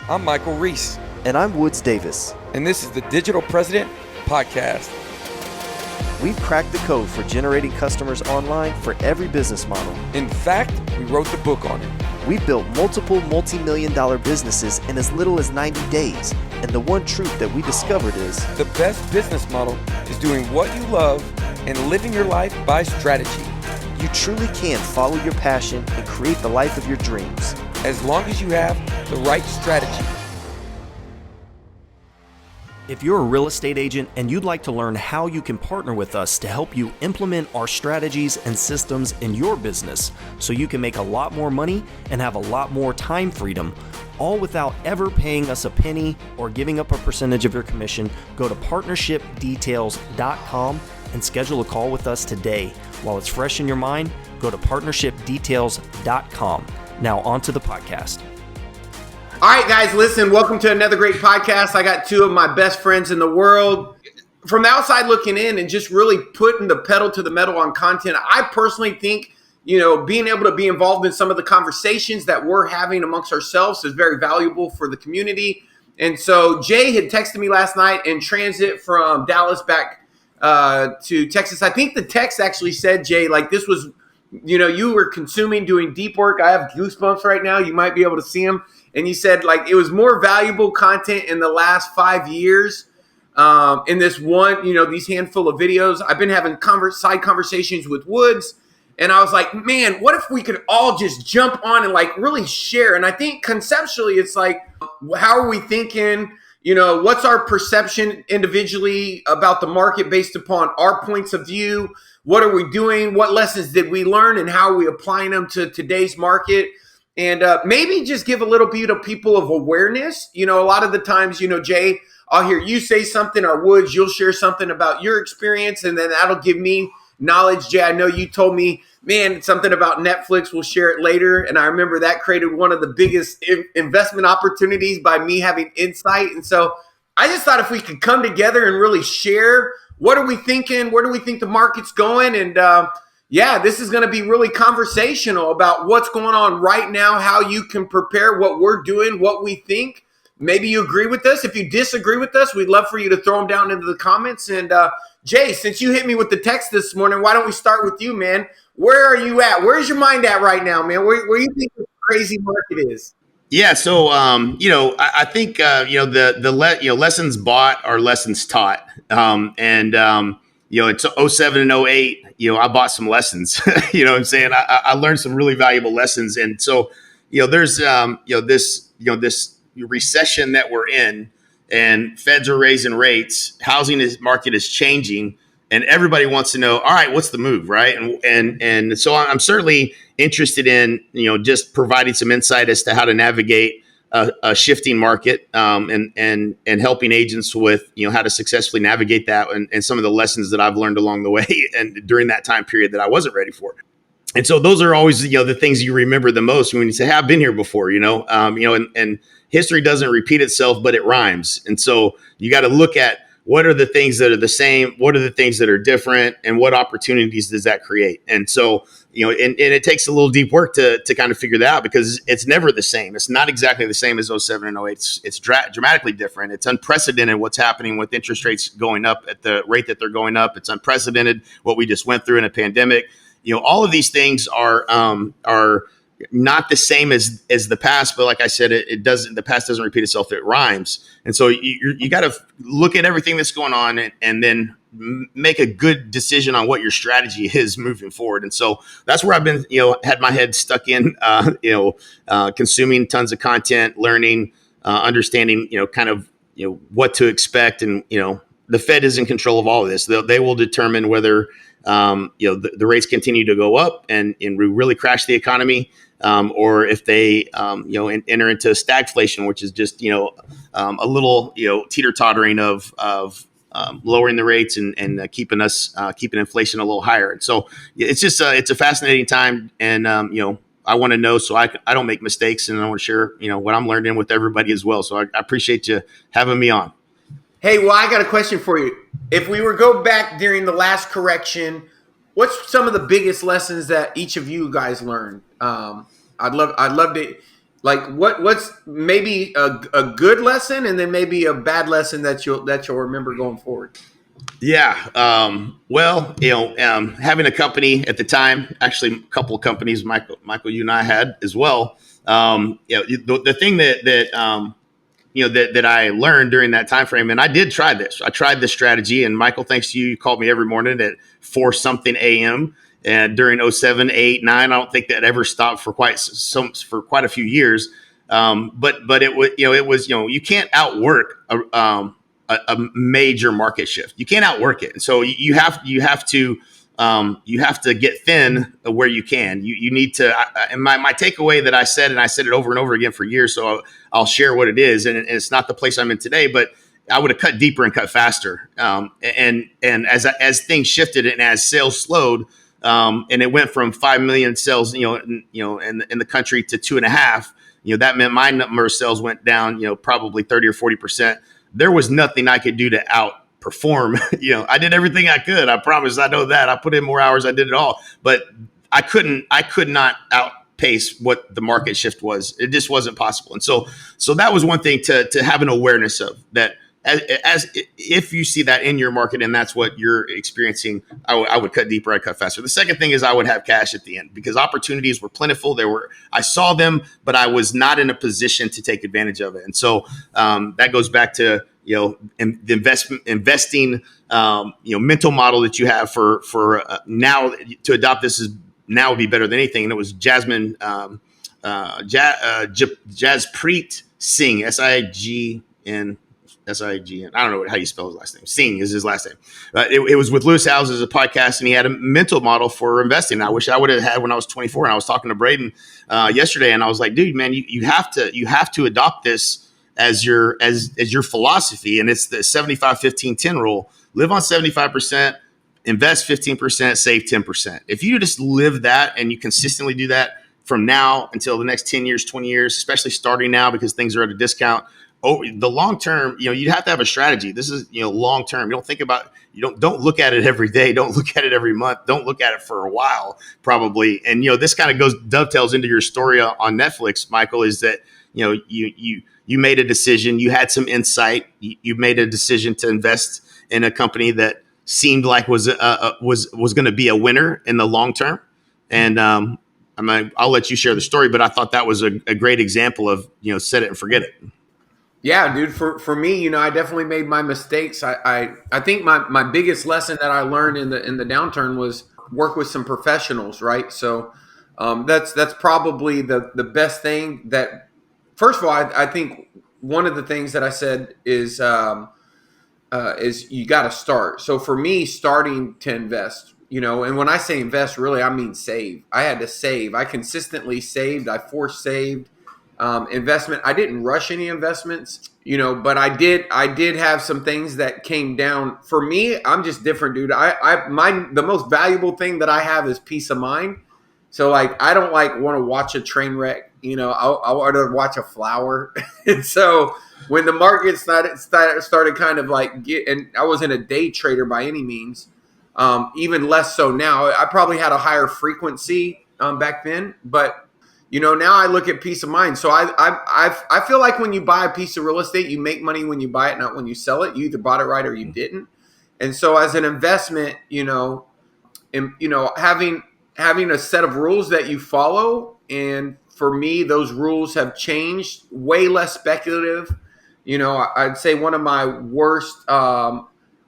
I'm Michael Reese. And I'm Woods Davis. And this is the Digital President Podcast. We've cracked the code for generating customers online for every business model. In fact, we wrote the book on it. We've built multiple multi-million-dollar businesses in as little as 90 days. And the one truth that we discovered is the best business model is doing what you love and living your life by strategy. You truly can follow your passion and create the life of your dreams, as long as you have the right strategy. If you're a real estate agent and you'd like to learn how you can partner with us to help you implement our strategies and systems in your business so you can make a lot more money and have a lot more time freedom, all without ever paying us a penny or giving up a percentage of your commission, go to partnershipdetails.com and schedule a call with us today. While it's fresh in your mind, go to partnershipdetails.com. Now on to the podcast. All right, guys, listen, welcome to another great podcast. I got two of my best friends in the world. From the outside looking in and just really putting the pedal to the metal on content, I personally think, being able to be involved in some of the conversations that we're having amongst ourselves is very valuable for the community. And so Jay had texted me last night in transit from Dallas back to Texas. I think the text actually said, Jay, like this was, you were doing deep work. I have goosebumps right now. You might be able to see them. And he said, like, it was more valuable content in the last 5 years in this one, these handful of videos. I've been having side conversations with Woods. And I was like, man, what if we could all just jump on and like really share? And I think conceptually, it's like, how are we thinking? What's our perception individually about the market based upon our points of view? What are we doing? What lessons did we learn and how are we applying them to today's market? And maybe just give a little bit of people of awareness. A lot of the times, Jay, I'll hear you say something, or Woods, you'll share something about your experience, and then that'll give me knowledge. Jay, I know you told me, man, something about Netflix. We'll share it later. And I remember that created one of the biggest investment opportunities by me having insight. And so I just thought if we could come together and really share, what are we thinking? Where do we think the market's going? And this is going to be really conversational about what's going on right now, how you can prepare, what we're doing, what we think. Maybe you agree with us. If you disagree with us, we'd love for you to throw them down into the comments. And Jay, since you hit me with the text this morning, why don't we start with you, man? Where are you at? Where's your mind at right now, man? Where you think the crazy market is? Yeah, so I think the lessons bought are lessons taught, it's 07 and 08. I bought some lessons. You know what I'm saying? I learned some really valuable lessons, and so there's this recession that we're in, and Feds are raising rates. Housing market is changing, and everybody wants to know, all right, what's the move, right? And so I'm certainly interested in just providing some insight as to how to navigate a shifting market, and helping agents with how to successfully navigate that, and some of the lessons that I've learned along the way and during that time period that I wasn't ready for. And so those are always the things you remember the most when you say, hey, I've been here before, and history doesn't repeat itself, but it rhymes. And so you got to look at what are the things that are the same, what are the things that are different, and what opportunities does that create? And so, and it takes a little deep work to kind of figure that out, because it's never the same. It's not exactly the same as 07 and 08. It's dramatically different. It's unprecedented what's happening with interest rates going up at the rate that they're going up. It's unprecedented what we just went through in a pandemic. All of these things are not the same as the past, but like I said, the past doesn't repeat itself. It rhymes. And so you got to look at everything that's going on and then make a good decision on what your strategy is moving forward. And so that's where I've been, had my head stuck in, consuming tons of content, learning, understanding, what to expect. And, the Fed is in control of all of this. They will determine whether, the rates continue to go up and really crash the economy, or if they, enter into stagflation, which is just, a little, teeter-tottering of lowering the rates and keeping inflation a little higher. And so it's just it's a fascinating time, and I want to know so I don't make mistakes, and I want to share what I'm learning with everybody as well. So I appreciate you having me on. Hey, well, I got a question for you. If we were go back during the last correction, what's some of the biggest lessons that each of you guys learned? I'd love to Like what's maybe a good lesson and then maybe a bad lesson that you'll remember going forward? Yeah. Well, having a company at the time, actually a couple of companies, Michael, you and I had as well. The thing that I learned during that time frame, and I did try this. I tried this strategy, and Michael, thanks to you, you called me every morning at 4 something a.m. And during 07, 8, 9, I don't think that ever stopped for quite a few years. But you can't outwork a major market shift. You can't outwork it. And so you have to get thin where you can. You need to. And my takeaway that I said, and I said it over and over again for years, so I'll share what it is. And it's not the place I'm in today, but I would have cut deeper and cut faster. And as things shifted and as sales slowed, and it went from 5 million sales, in the country to 2.5. That meant my number of sales went down, probably 30 or 40%. There was nothing I could do to outperform. I did everything I could. I promise. I know that. I put in more hours. I did it all, but I could not outpace what the market shift was. It just wasn't possible. And so that was one thing to have an awareness of that. As if you see that in your market and that's what you're experiencing, I would cut deeper, I'd cut faster. The second thing is I would have cash at the end because opportunities were plentiful. I saw them, but I was not in a position to take advantage of it. And so that goes back to the investing mental model that you have for now to adopt this is now would be better than anything. And it was Jasmine Jaspreet Singh, Sign. Sign. I don't know how you spell his last name. Singh is his last name. It was with Lewis Howes as a podcast, and he had a mental model for investing. I wish I would have had when I was 24. And I was talking to Braden yesterday, and I was like, "Dude, man, you have to adopt this as your philosophy." And it's the 75-15-10 rule. Live on 75%, invest 15%, save 10%. If you just live that and you consistently do that from now until the next 10 years, 20 years, especially starting now because things are at a discount. The long term, you have to have a strategy. This is, long term. Don't look at it every day. Don't look at it every month. Don't look at it for a while, probably. And, this kind of dovetails into your story on Netflix, Michael, is that, you made a decision. You had some insight. You made a decision to invest in a company that seemed like was going to be a winner in the long term. And, I'll let you share the story, but I thought that was a great example of, set it and forget it. Yeah, dude. For me, I definitely made my mistakes. I think my biggest lesson that I learned in the downturn was work with some professionals, right? So that's probably the best thing. That first of all, I think one of the things that I said is you got to start. So for me, starting to invest, and when I say invest, really I mean save. I had to save. I consistently saved. I force saved. Investment. I didn't rush any investments, but I did have some things that came down. For me, I'm just different, dude. The most valuable thing that I have is peace of mind. So I don't want to watch a train wreck. I want to watch a flower. And so when the market started kind of and I wasn't a day trader by any means, even less so now. I probably had a higher frequency back then, but now I look at peace of mind. So I feel like when you buy a piece of real estate, you make money when you buy it, not when you sell it. You either bought it right or you didn't. And so as an investment, having a set of rules that you follow. And for me, those rules have changed, way less speculative. I'd say one of my worst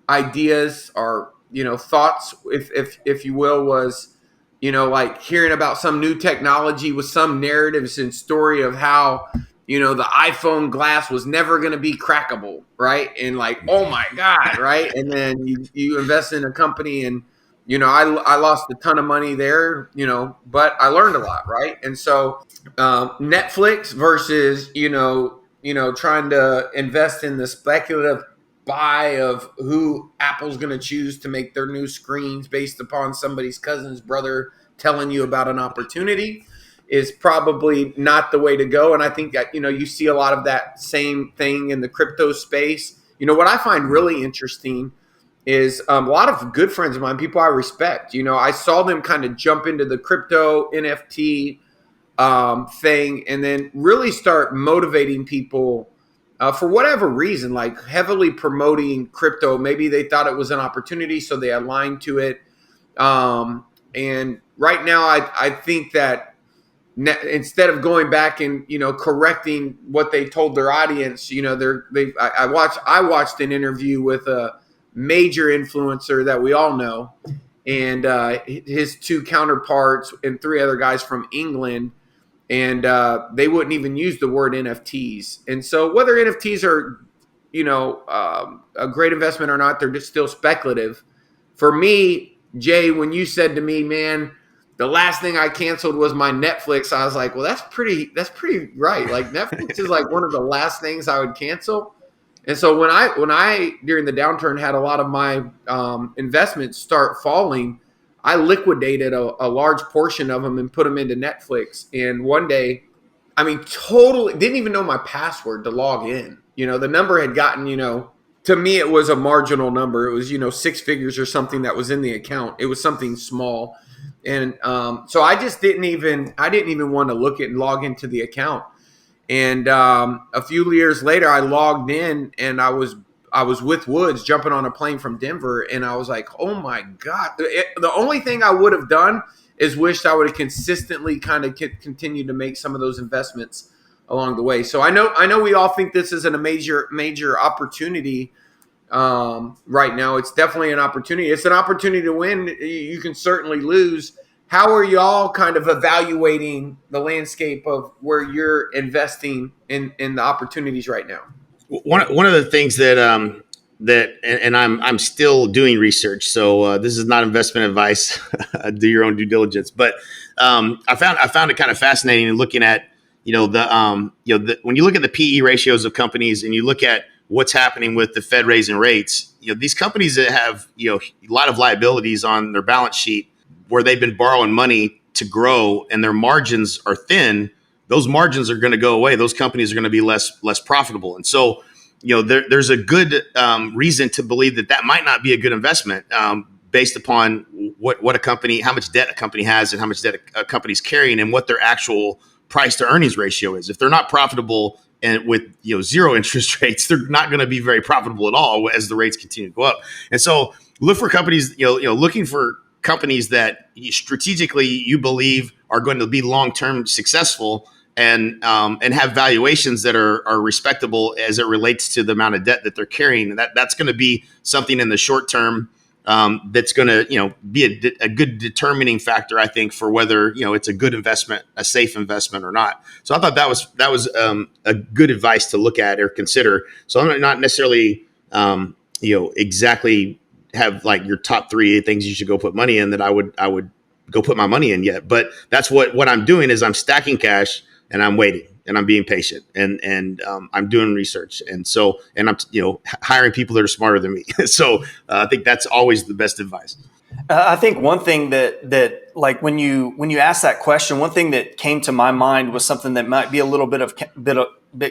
ideas or, thoughts, if you will, was, hearing about some new technology with some narratives and story of how, the iPhone glass was never going to be crackable, right? And oh my God, right? And then you invest in a company and, I lost a ton of money there, but I learned a lot, right? And so Netflix versus, trying to invest in the speculative buy of who Apple's going to choose to make their new screens based upon somebody's cousin's brother telling you about an opportunity is probably not the way to go. And I think that, you see a lot of that same thing in the crypto space. What I find really interesting is a lot of good friends of mine, people I respect, I saw them kind of jump into the crypto NFT thing, and then really start motivating people for whatever reason, like heavily promoting crypto. Maybe they thought it was an opportunity, so they aligned to it. And right now, I think that instead of going back and correcting what they told their audience, I watched an interview with a major influencer that we all know, and his two counterparts and three other guys from England. And they wouldn't even use the word NFTs. And so whether NFTs are, a great investment or not, they're just still speculative. For me, Jay, when you said to me, man, the last thing I canceled was my Netflix, I was like, well, that's pretty right. Like Netflix is like one of the last things I would cancel. And so when I during the downturn had a lot of my investments start falling, I liquidated a large portion of them and put them into Netflix. And one day, totally didn't even know my password to log in. The number had gotten, to me, it was a marginal number. It was, 6 figures or something that was in the account. It was something small. And so I didn't even want to look at and log into the account. And a few years later, I logged in and I was with Woods jumping on a plane from Denver, and I was like, oh my God. The only thing I would have done is wished I would have consistently kind of continued to make some of those investments along the way. So I know we all think this isn't a major opportunity right now. It's definitely an opportunity. It's an opportunity to win. You can certainly lose. How are y'all kind of evaluating the landscape of where you're investing in the opportunities right now? One of the things that I'm still doing research, so this is not investment advice. Do your own due diligence, but I found it kind of fascinating in looking at when you look at the PE ratios of companies and you look at what's happening with the Fed raising rates. These companies that have a lot of liabilities on their balance sheet where they've been borrowing money to grow and their margins are thin. Those margins are going to go away. Those companies are going to be less profitable. And so, there's a good reason to believe that might not be a good investment based upon what a company, how much debt a company has and how much debt a company's carrying and what their actual price to earnings ratio is. If they're not profitable and with zero interest rates, they're not going to be very profitable at all as the rates continue to go up. And so look for companies, looking for companies that strategically you believe are going to be long-term successful and have valuations that are respectable as it relates to the amount of debt that they're carrying. That's going to be something in the short term that's going to be a good determining factor, I think, for whether it's a good investment, a safe investment or not. So I thought that was a good advice to look at or consider. So I'm not necessarily exactly have like your top 3 things you should go put money in that I would go put my money in yet. But that's what I'm doing is I'm stacking cash and I'm waiting and I'm being patient and I'm doing research. And I'm hiring people that are smarter than me. So I think that's always the best advice. I think one thing that like when you asked that question, one thing that came to my mind was something that might be a little bit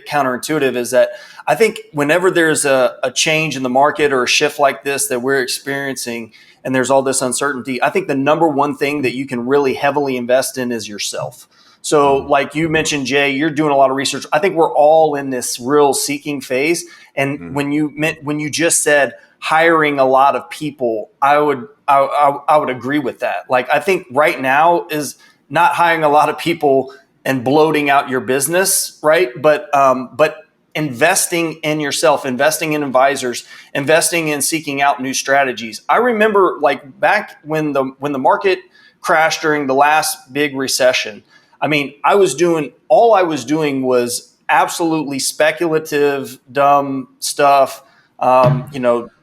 counterintuitive is that I think whenever there's a change in the market or a shift like this that we're experiencing and there's all this uncertainty, I think the number one thing that you can really heavily invest in is yourself. So like you mentioned, Jay, you're doing a lot of research. I think we're all in this real seeking phase. And when you just said hiring a lot of people, I would agree with that. Like, I think right now is not hiring a lot of people and bloating out your business, right? But investing in yourself, investing in advisors, investing in seeking out new strategies. I remember like back when the market crashed during the last big recession. All I was doing was absolutely speculative, dumb stuff.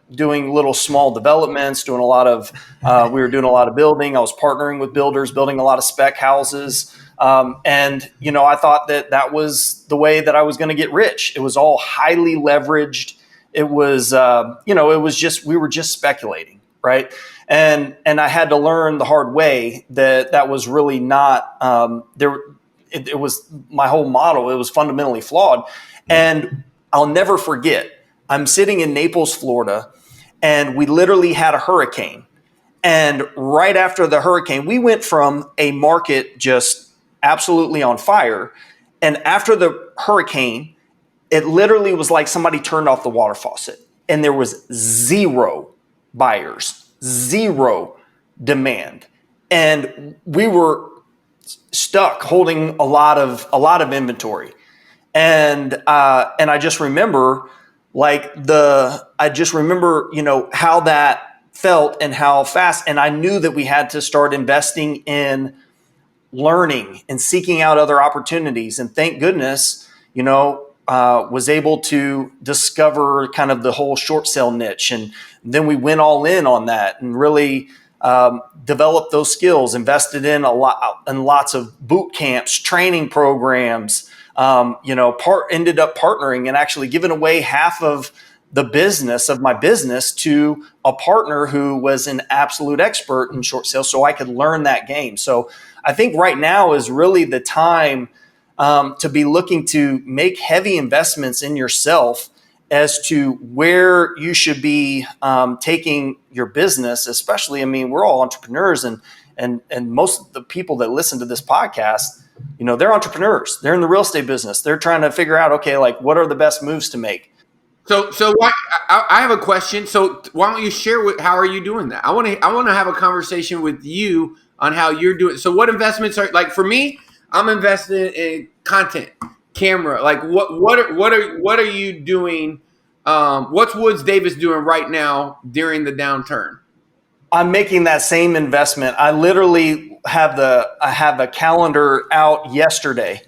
Doing little small developments, we were doing a lot of building. I was partnering with builders, building a lot of spec houses. I thought that was the way that I was going to get rich. It was all highly leveraged. It was, we were just speculating. Right. And I had to learn the hard way that was really not, it was my whole model. It was fundamentally flawed. And I'll never forget, I'm sitting in Naples, Florida, and we literally had a hurricane. And right after the hurricane, we went from a market just absolutely on fire. And after the hurricane, it literally was like somebody turned off the water faucet and there was zero buyers, zero demand. And we were stuck holding a lot of inventory. And I just remember how that felt and how fast. And I knew that we had to start investing in learning and seeking out other opportunities. And thank goodness, was able to discover kind of the whole short sale niche. And then we went all in on that and really developed those skills, invested in lots of boot camps, training programs, ended up partnering and actually giving away half of my business to a partner who was an absolute expert in short sales so I could learn that game. So I think right now is really the time to be looking to make heavy investments in yourself as to where you should be taking your business, especially, I mean, we're all entrepreneurs and most of the people that listen to this podcast, they're entrepreneurs. They're in the real estate business. They're trying to figure out, okay, like what are the best moves to make? So I have a question. So why don't you share how are you doing that? I want to have a conversation with you on how you're doing. So what investments are, like for me, I'm invested in content, camera. Like what are you doing? What's Woods Davis doing right now during the downturn? I'm making that same investment. I literally have a calendar out yesterday,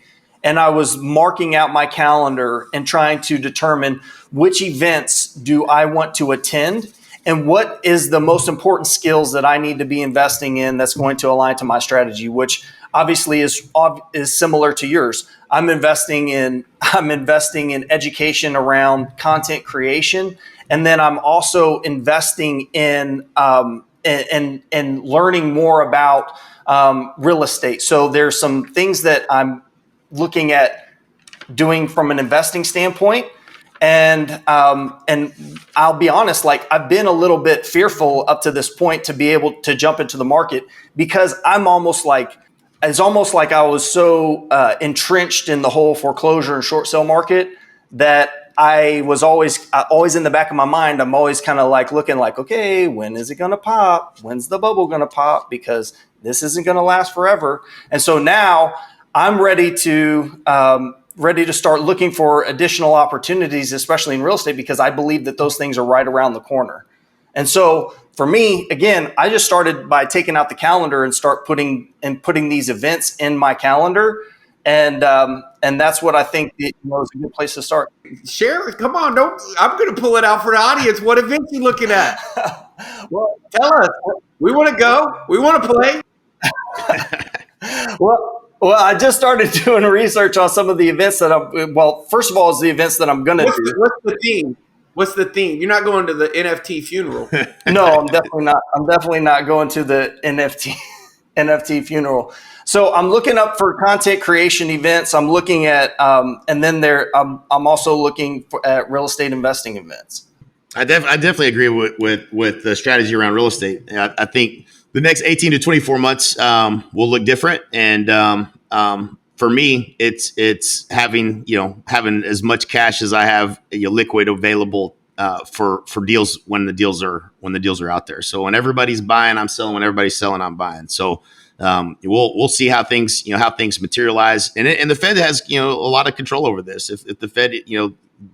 and I was marking out my calendar and trying to determine which events do I want to attend and what is the most important skills that I need to be investing in that's going to align to my strategy, which obviously is similar to yours. I'm investing in education around content creation, and then I'm also investing in learning more about real estate. So there's some things that I'm looking at doing from an investing standpoint. And I'll be honest, like I've been a little bit fearful up to this point to be able to jump into the market because it's almost like I was so entrenched in the whole foreclosure and short sale market that I was always in the back of my mind. I'm always kind of like looking like, okay, when is it going to pop? When's the bubble going to pop? Because this isn't going to last forever. And so now I'm ready to start looking for additional opportunities, especially in real estate, because I believe that those things are right around the corner. And so for me, again, I just started by taking out the calendar and start putting these events in my calendar. And that's what I think is a good place to start. Share, come on, I'm going to pull it out for the audience. What events are you looking at? Well, tell us. We want to go. We want to play. Well, I just started doing research on some of the events that first of all, is the events that I'm going to do. What's the theme? What's the theme? You're not going to the NFT funeral. No, I'm definitely not. I'm definitely not going to the NFT funeral. So I'm looking up for content creation events. I'm looking at, and then I'm also looking at real estate investing events. I definitely agree with the strategy around real estate. I think the next 18 to 24 months will look different. And for me, it's having as much cash as I have liquid available for deals when the deals are out there. So when everybody's buying, I'm selling. When everybody's selling, I'm buying. So we'll see how things materialize. And the Fed has a lot of control over this. If the Fed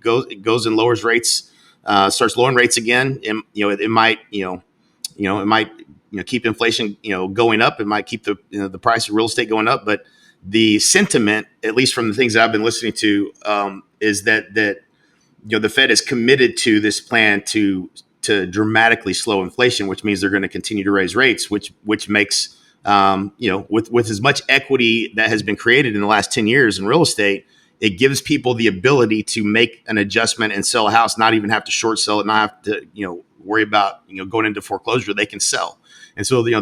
goes and lowers rates, starts lowering rates again, it might keep inflation going up. It might keep the price of real estate going up. But the sentiment, at least from the things that I've been listening to, is that the Fed is committed to this plan to dramatically slow inflation, which means they're going to continue to raise rates, which makes with as much equity that has been created in the last 10 years in real estate, it gives people the ability to make an adjustment and sell a house, not even have to short sell it, not have to worry about going into foreclosure. They can sell. And so the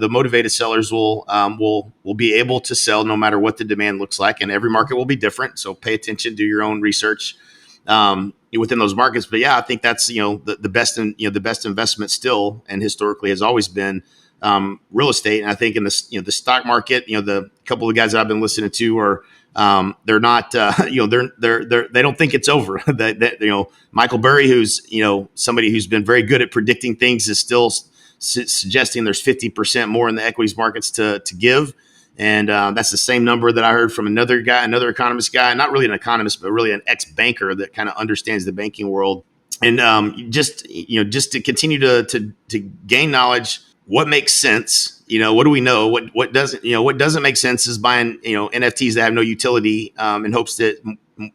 motivated sellers will be able to sell no matter what the demand looks like, and every market will be different. So pay attention, do your own research within those markets. But yeah, I think that's the best investment still, and historically has always been real estate. And I think in this, the stock market, the couple of guys that I've been listening to are, they're not, they don't think it's over. that Michael Burry, who's, somebody who's been very good at predicting things, is still suggesting there's 50% more in the equities markets to give. And that's the same number that I heard from another economist guy, not really an economist, but really an ex-banker that kind of understands the banking world. And just to continue to gain knowledge, what makes sense? What do we know? What doesn't make sense is buying NFTs that have no utility in hopes that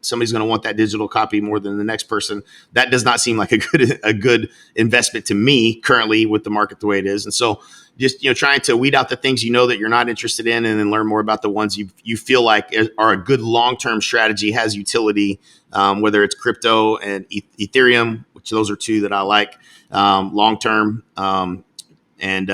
somebody's going to want that digital copy more than the next person. That does not seem like a good investment to me currently with the market the way it is. And so just trying to weed out the things that you're not interested in, and then learn more about the ones you feel like are a good long-term strategy, has utility, whether it's crypto and Ethereum, which those are two that I like long-term, and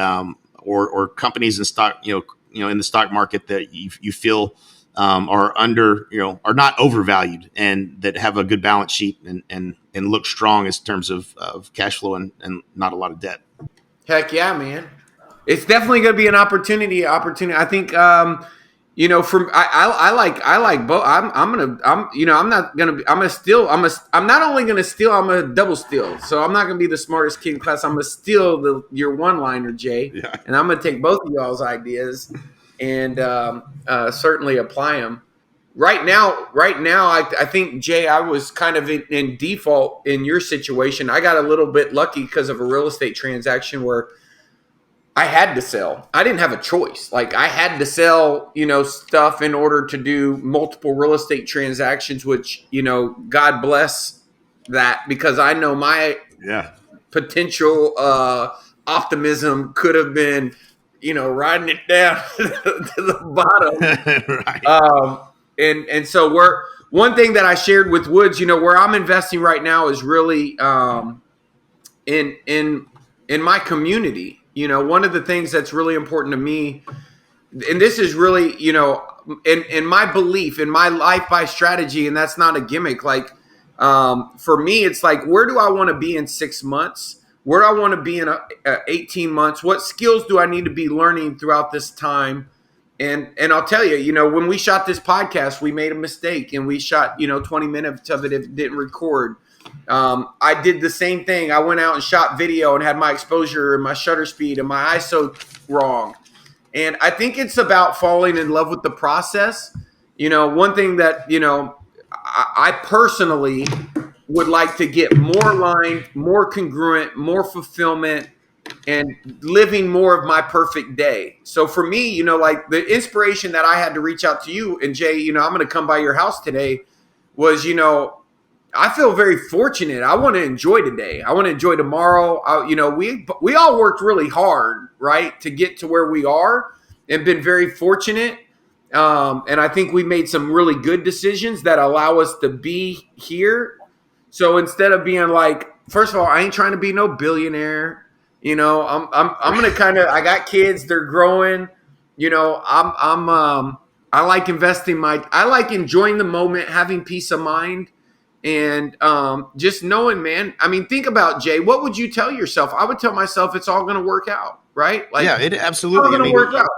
or companies in stock, in the stock market that you feel are are not overvalued, and that have a good balance sheet and look strong in terms of cash flow and not a lot of debt. Heck yeah, man. It's definitely going to be an opportunity. I think, I like both. I'm not only going to steal, I'm going to double steal. So I'm not going to be the smartest kid in class. I'm going to steal your one-liner, Jay. Yeah. And I'm going to take both of y'all's ideas and certainly apply them. Right now, I think, Jay, I was kind of in default in your situation. I got a little bit lucky because of a real estate transaction where I had to sell. I didn't have a choice. Like, I had to sell, stuff in order to do multiple real estate transactions, which, God bless that, because I know my potential optimism could have been, riding it down to the bottom. Right. And so one thing that I shared with Woods, where I'm investing right now is really in my community. One of the things that's really important to me, and this is really, in my belief, in my life by strategy, and that's not a gimmick. Like, for me, it's like, where do I want to be in 6 months? Where do I want to be in 18 months? What skills do I need to be learning throughout this time? And I'll tell you, when we shot this podcast, we made a mistake, and we shot, 20 minutes of it didn't record. I did the same thing. I went out and shot video and had my exposure and my shutter speed and my ISO wrong. And I think it's about falling in love with the process. One thing that, I personally would like to get more aligned, more congruent, more fulfillment, and living more of my perfect day. So for me, like the inspiration that I had to reach out to you, and Jay, I'm going to come by your house today, was, I feel very fortunate. I want to enjoy today. I want to enjoy tomorrow. We all worked really hard, right, to get to where we are, and been very fortunate. And I think we made some really good decisions that allow us to be here. So instead of being like, first of all, I ain't trying to be no billionaire. I'm gonna I got kids, they're growing. I like investing I like enjoying the moment, having peace of mind. And just knowing, man, I mean, think about, Jay, what would you tell yourself? I would tell myself it's all going to work out, right? Like, yeah, it absolutely. It's all going to work out.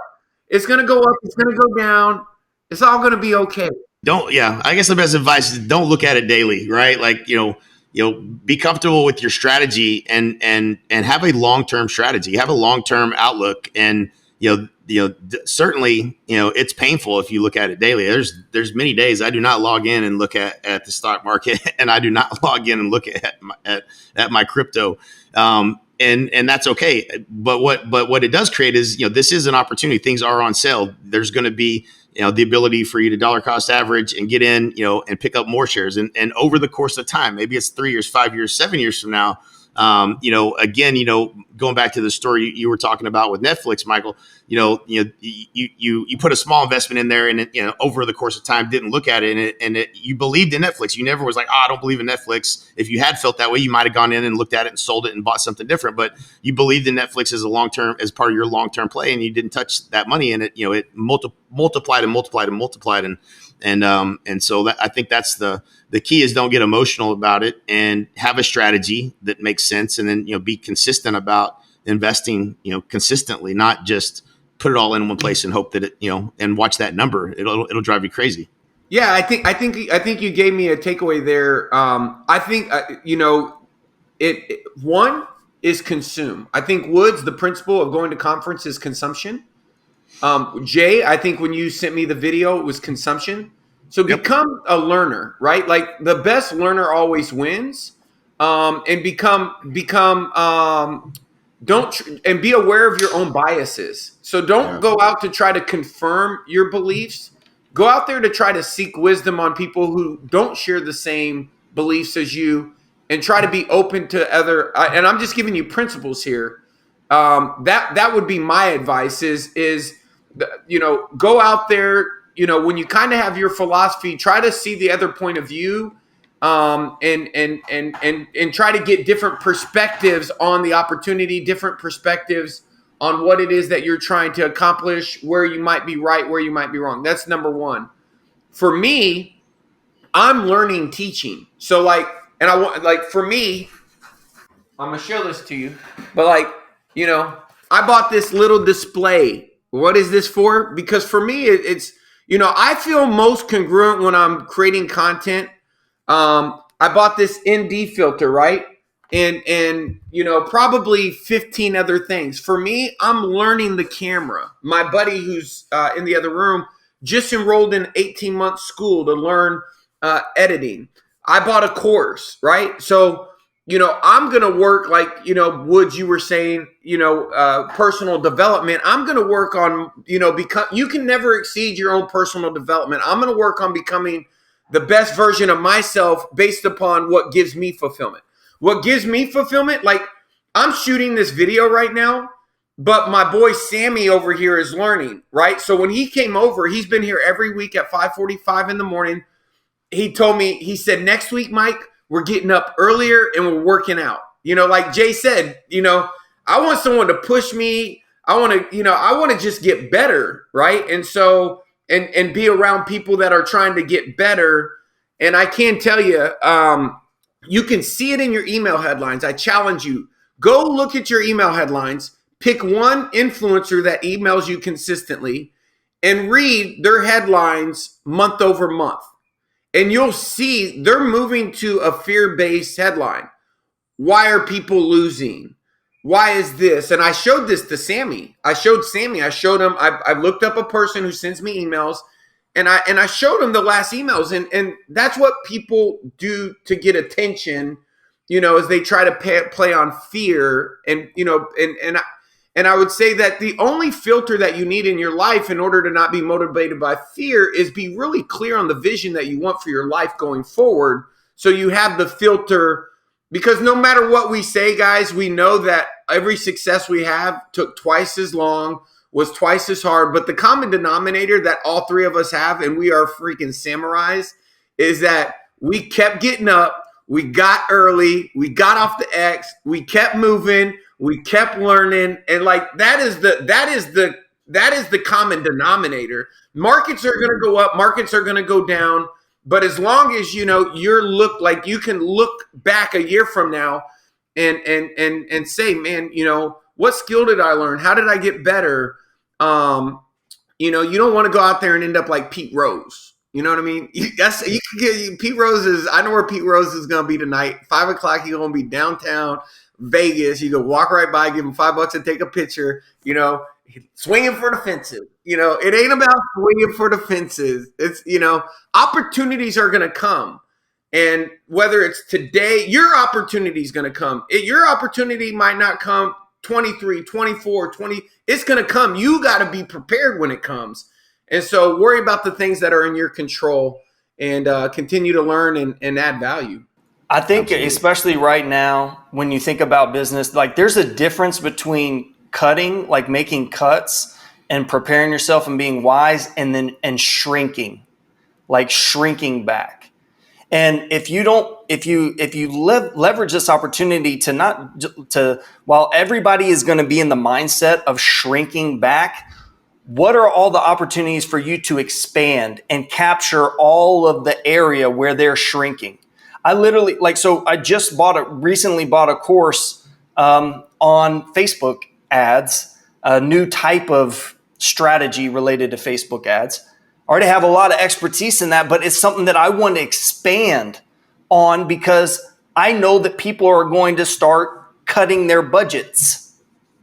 It's going to go up. It's going to go down. It's all going to be okay. I guess the best advice is don't look at it daily, right? Like, be comfortable with your strategy and have a long-term strategy, have a long-term outlook. And, certainly, it's painful if you look at it daily. There's many days I do not log in and look at the stock market, and I do not log in and look at my crypto. And that's okay. But what it does create is, this is an opportunity. Things are on sale. There's going to be, the ability for you to dollar cost average and get in, and pick up more shares. And over the course of time, maybe it's 3 years, 5 years, 7 years from now, again, going back to the story you were talking about with Netflix, Michael, you put a small investment in there, and it, over the course of time didn't look at it, and you believed in Netflix. You never was like, I don't believe in Netflix. If you had felt that way, you might have gone in and looked at it and sold it and bought something different. But you believed in Netflix as part of your long-term play, and you didn't touch that money, and it multiplied and multiplied and multiplied. And so I think that's the key, is don't get emotional about it, and have a strategy that makes sense, and then be consistent about investing, consistently, not just put it all in one place and hope that it, and watch that number. It'll drive you crazy. Yeah, I think you gave me a takeaway there. I think one is consume. I think Woods, the principle of going to conference is consumption. Jay, I think when you sent me the video, it was consumption. So Yep. become a learner, right? Like the best learner always wins. And become and be aware of your own biases. So don't go out to try to confirm your beliefs. Go out there to try to seek wisdom on people who don't share the same beliefs as you, and try to be open to other. And I'm just giving you principles here. That would be my advice. Go out there. When you kind of have your philosophy, try to see the other point of view, and try to get different perspectives on the opportunity, different perspectives on what it is that you're trying to accomplish, where you might be right, where you might be wrong. That's number one. For me, I'm learning teaching. So for me, I'm gonna show this to you. But I bought this little display. What is this for? Because for me, it's I feel most congruent when I'm creating content. I bought this ND filter, right? And probably 15 other things. For me, I'm learning the camera. My buddy who's in the other room just enrolled in 18-month school to learn editing. I bought a course, right? So, I'm going to work like, Woods, you were saying, personal development. I'm going to work on, you can never exceed your own personal development. I'm going to work on becoming the best version of myself based upon what gives me fulfillment. What gives me fulfillment, like I'm shooting this video right now, but my boy Sammy over here is learning, right? So when he came over, he's been here every week at 5:45 in the morning. He told me, he said, next week, Mike, we're getting up earlier and we're working out. Like Jay said, I want someone to push me. I want to just get better, right? And so, and be around people that are trying to get better. And I can tell you, you can see it in your email headlines. I challenge you, go look at your email headlines, pick one influencer that emails you consistently and read their headlines month over month. And you'll see they're moving to a fear-based headline. Why are people losing? Why is this? And I showed this to Sammy. I showed him, I looked up a person who sends me emails, and I showed him the last emails. And that's what people do to get attention, as they try to play on fear. And I would say that the only filter that you need in your life in order to not be motivated by fear is be really clear on the vision that you want for your life going forward. So you have the filter, because no matter what we say, guys, we know that every success we have took twice as long, was twice as hard. But the common denominator that all three of us have, and we are freaking samurais, is that we kept getting up, we got early, we got off the X, we kept moving, we kept learning, and that is the common denominator. Markets are going to go up, markets are going to go down, but as long as you can look back a year from now and say, man, what skill did I learn? How did I get better? You don't want to go out there and end up like Pete Rose. You know what I mean? Pete Rose is. I know where Pete Rose is going to be tonight. 5 o'clock, he's going to be downtown Vegas. You can walk right by, give him $5 and take a picture. Swinging for the fences. It ain't about swinging for the fences. It's opportunities are going to come, and whether it's today, your opportunity is going to come. Your opportunity might not come 23, 24, 20. It's going to come. You got to be prepared when it comes. And so worry about the things that are in your control and continue to learn and add value. I think especially right now, when you think about business, there's a difference between cutting, making cuts and preparing yourself and being wise, and shrinking back. And if you leverage this opportunity while everybody is going to be in the mindset of shrinking back, what are all the opportunities for you to expand and capture all of the area where they're shrinking? I literally I just recently bought a course on Facebook ads, a new type of strategy related to Facebook ads. I already have a lot of expertise in that, but it's something that I want to expand on because I know that people are going to start cutting their budgets.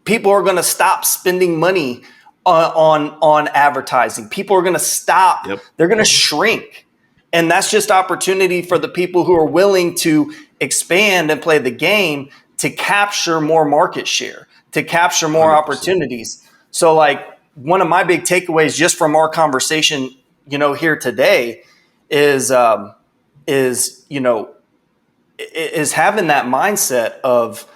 People are going to stop spending money on advertising. People are going to stop. Yep. They're going to shrink. And that's just opportunity for the people who are willing to expand and play the game to capture more market share, to capture more 100%. Opportunities. So like one of my big takeaways just from our conversation, here today is having that mindset of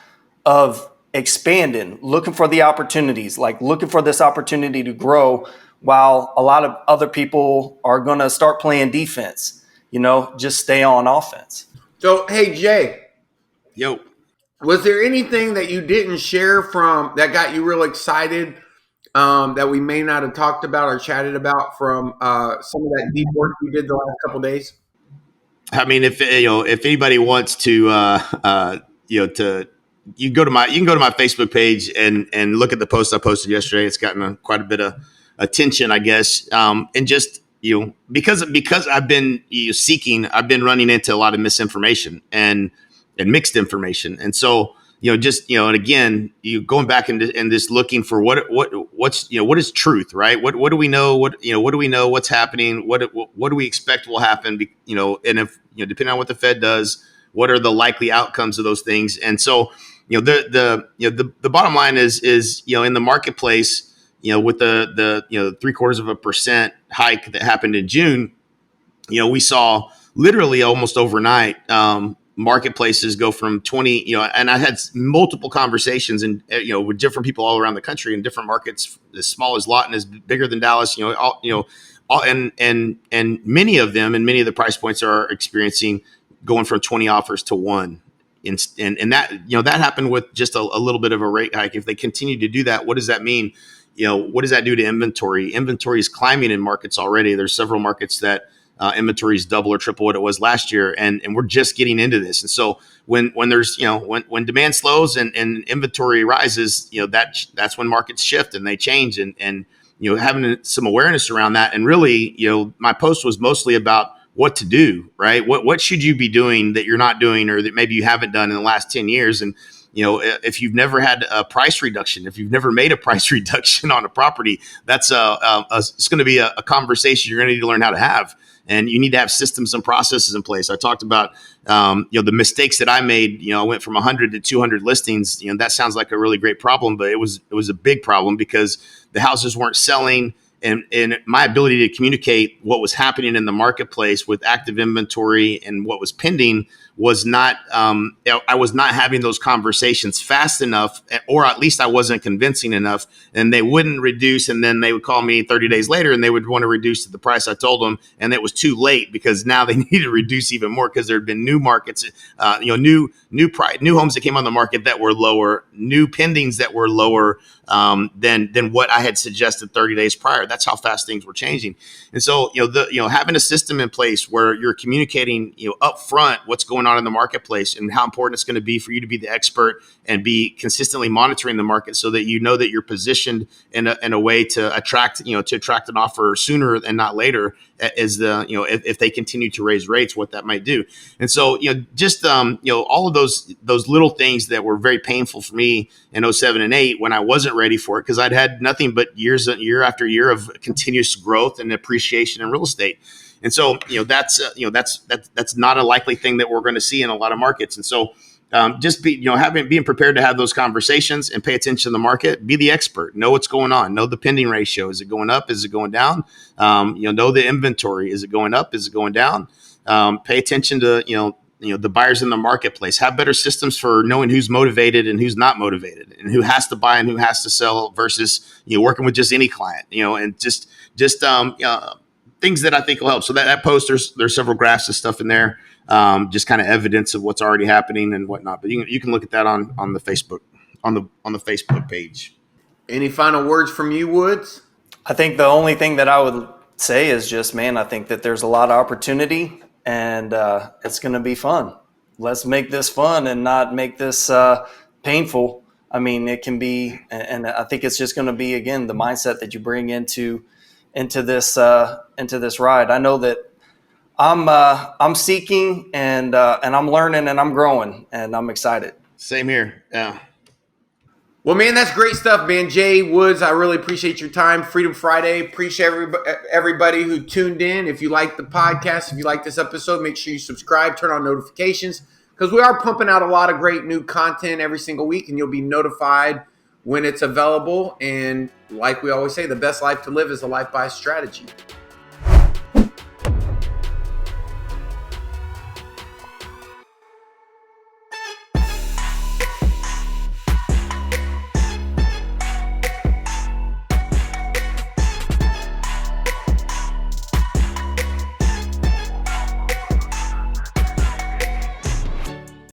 expanding, looking for the opportunities, like looking for this opportunity to grow while a lot of other people are going to start playing defense, just stay on offense. So, hey, Jay, Yo. was there anything that you didn't share from that got you real excited that we may not have talked about or chatted about from some of that deep work you did the last couple of days? I mean, if anybody wants to, you can go to my Facebook page and look at the post I posted yesterday. It's gotten quite a bit of attention, I guess, and just because I've been seeking, I've been running into a lot of misinformation and mixed information, and so and again, you going back and just looking for what's what is truth, right? What do we know? What do we know? What's happening? What do we expect will happen? And if depending on what the Fed does, what are the likely outcomes of those things? And so the bottom line is in the marketplace, with the 0.75% hike that happened in June, we saw literally almost overnight. Marketplaces go from 20, and I had multiple conversations and, with different people all around the country in different markets, as small as Lawton, as bigger than Dallas, and many of them and many of the price points are experiencing going from 20 offers to one. And that, that happened with just a little bit of a rate hike. If they continue to do that, what does that mean? What does that do to inventory? Inventory is climbing in markets already. There's several markets that inventory is double or triple what it was last year, and we're just getting into this. And so when there's when demand slows and inventory rises, that's when markets shift and they change, and having some awareness around that. And really, my post was mostly about what to do, right? What should you be doing that you're not doing, or that maybe you haven't done in the last 10 years? And if you've never had a price reduction, if you've never made a price reduction on a property, that's it's going to be a conversation you're going to need to learn how to have. And you need to have systems and processes in place. I talked about, the mistakes that I made. I went from 100 to 200 listings. That sounds like a really great problem, but it was a big problem because the houses weren't selling. And my ability to communicate what was happening in the marketplace with active inventory and what was pending was not, I was not having those conversations fast enough, or at least I wasn't convincing enough, and they wouldn't reduce. And then they would call me 30 days later and they would want to reduce to the price I told them. And it was too late because now they needed to reduce even more because there had been new markets, new homes that came on the market that were lower, new pendings that were lower than what I had suggested 30 days prior. That's how fast things were changing. And so, having a system in place where you're communicating, up front what's going on in the marketplace and how important it's going to be for you to be the expert and be consistently monitoring the market so that that you're positioned in a way to attract an offer sooner and not later, as if they continue to raise rates, what that might do. And so, just all of those little things that were very painful for me in 07 and 08 when I wasn't ready for it, because I'd had nothing but year after year of continuous growth and appreciation in real estate. And so, that's not a likely thing that we're going to see in a lot of markets. And so, just being prepared to have those conversations and pay attention to the market, be the expert, know what's going on, know the pending ratio. Is it going up? Is it going down? Know the inventory. Is it going up? Is it going down? Pay attention to, the buyers in the marketplace. Have better systems for knowing who's motivated and who's not motivated, and who has to buy and who has to sell versus, working with just any client, and just things that I think will help. So that post, there's several graphs and stuff in there, just kind of evidence of what's already happening and whatnot. But you can look at that on the Facebook, on the Facebook page. Any final words from you, Woods? I think the only thing that I would say is just, man, I think that there's a lot of opportunity, and it's going to be fun. Let's make this fun and not make this painful. I mean, it can be, and I think it's just going to be, again, the mindset that you bring into this ride. I know that I'm seeking and I'm learning and I'm growing and I'm excited. Same here. Yeah. Well, man, that's great stuff, man. Jay Woods, I really appreciate your time. Freedom Friday. Appreciate everybody who tuned in. If you like the podcast, if you like this episode, make sure you subscribe, turn on notifications, because we are pumping out a lot of great new content every single week, and you'll be notified when it's available. And like we always say, the best life to live is a life by strategy.